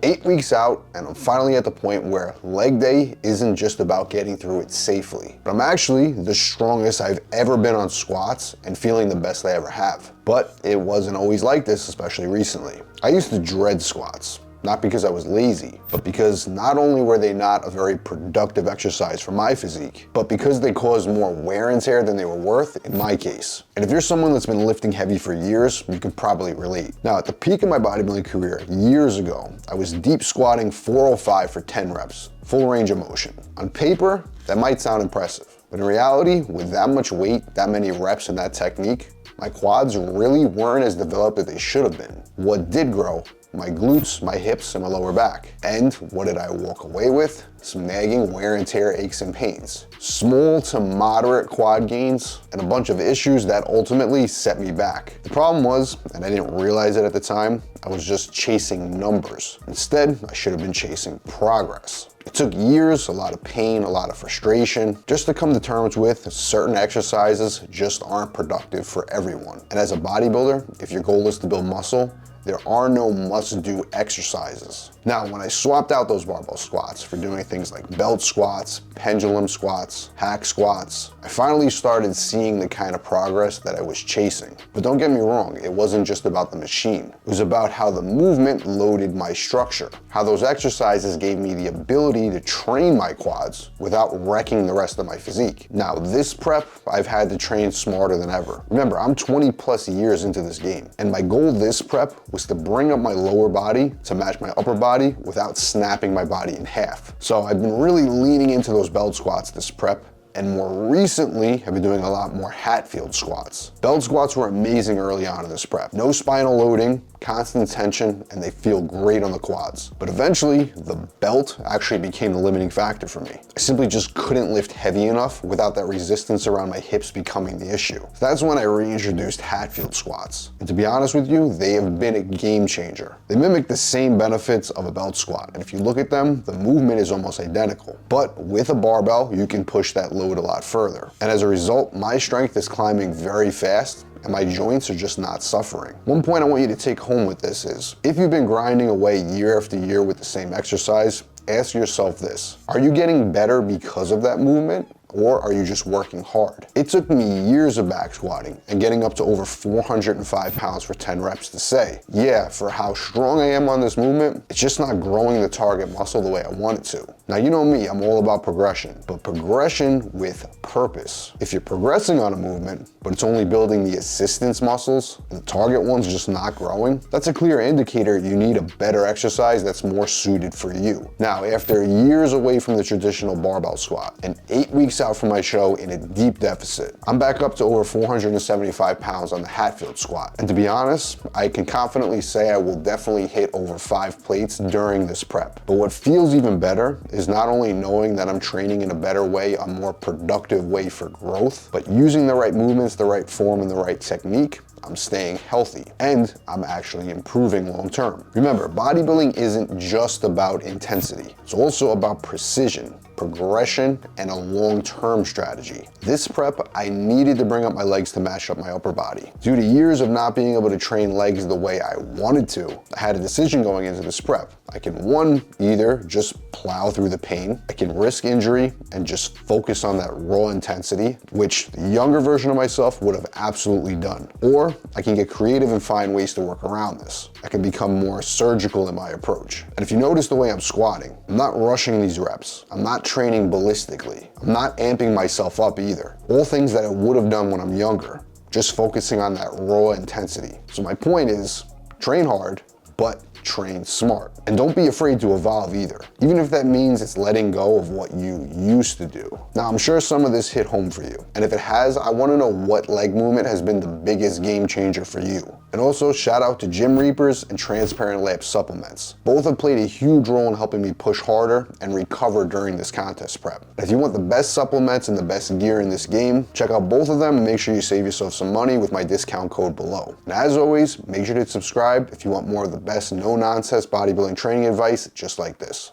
8 weeks out, and I'm finally at the point where leg day isn't just about getting through it safely, but I'm actually the strongest I've ever been on squats and feeling the best I ever have. But it wasn't always like this, especially recently. I used to dread squats. Not because I was lazy, but because not only were they not a very productive exercise for my physique, but because they caused more wear and tear than they were worth in my case. And if you're someone that's been lifting heavy for years, you can probably relate. Now, at the peak of my bodybuilding career years ago, I was deep squatting 405 for 10 reps, full range of motion. On paper, that might sound impressive, but in reality, with that much weight, that many reps and that technique, my quads really weren't as developed as they should have been. What did grow? My glutes, my hips, and my lower back. And what did I walk away with? Some nagging wear and tear aches and pains. Small to moderate quad gains, and a bunch of issues that ultimately set me back. The problem was, and I didn't realize it at the time, I was just chasing numbers. Instead, I should have been chasing progress. It took years, a lot of pain, a lot of frustration, just to come to terms with certain exercises just aren't productive for everyone. And as a bodybuilder, if your goal is to build muscle, there are no must-do exercises. Now, when I swapped out those barbell squats for doing things like belt squats, pendulum squats, hack squats, I finally started seeing the kind of progress that I was chasing. But don't get me wrong, it wasn't just about the machine. It was about how the movement loaded my structure, how those exercises gave me the ability to train my quads without wrecking the rest of my physique. Now, this prep, I've had to train smarter than ever. Remember, I'm 20 plus years into this game, and my goal this prep was to bring up my lower body to match my upper body without snapping my body in half. So I've been really leaning into those belt squats this prep, and more recently, I've been doing a lot more Hatfield squats. Belt squats were amazing early on in this prep. No spinal loading, constant tension, and they feel great on the quads. But eventually, the belt actually became the limiting factor for me. I simply just couldn't lift heavy enough without that resistance around my hips becoming the issue. So that's when I reintroduced Hatfield squats. And to be honest with you, they have been a game changer. They mimic the same benefits of a belt squat. And if you look at them, the movement is almost identical. But with a barbell, you can push that load a lot further. And as a result, my strength is climbing very fast, and my joints are just not suffering. One point I want you to take home with this is, if you've been grinding away year after year with the same exercise, ask yourself this: are you getting better because of that movement? Or are you just working hard? It took me years of back squatting and getting up to over 405 pounds for 10 reps to say, yeah, for how strong I am on this movement, it's just not growing the target muscle the way I want it to. Now, you know me, I'm all about progression, but progression with purpose. If you're progressing on a movement, but it's only building the assistance muscles, and the target one's just not growing, that's a clear indicator you need a better exercise that's more suited for you. Now, after years away from the traditional barbell squat and 8 weeks out from my show in a deep deficit, I'm back up to over 475 pounds on the Hatfield squat. And to be honest, I can confidently say I will definitely hit over 5 plates during this prep. But what feels even better is not only knowing that I'm training in a better way, a more productive way for growth, but using the right movements, the right form, and the right technique, I'm staying healthy, and I'm actually improving long term. Remember, bodybuilding isn't just about intensity. It's also about precision, progression, and a long-term strategy. This prep, I needed to bring up my legs to match up my upper body. Due to years of not being able to train legs the way I wanted to, I had a decision going into this prep. I can, one, either just plow through the pain, I can risk injury and just focus on that raw intensity, which the younger version of myself would have absolutely done. Or I can get creative and find ways to work around this. I can become more surgical in my approach. And if you notice the way I'm squatting, I'm not rushing these reps. I'm not training ballistically. I'm not amping myself up either. All things that I would have done when I'm younger, just focusing on that raw intensity. So my point is, train hard, but train smart. And don't be afraid to evolve either, even if that means it's letting go of what you used to do. Now, I'm sure some of this hit home for you. And if it has, I want to know what leg movement has been the biggest game changer for you. And also, shout out to Gym Reapers and Transparent Lab supplements. Both have played a huge role in helping me push harder and recover during this contest prep. If you want the best supplements and the best gear in this game, check out both of them and make sure you save yourself some money with my discount code below. And as always, make sure to subscribe if you want more of the best no-nonsense bodybuilding training advice just like this.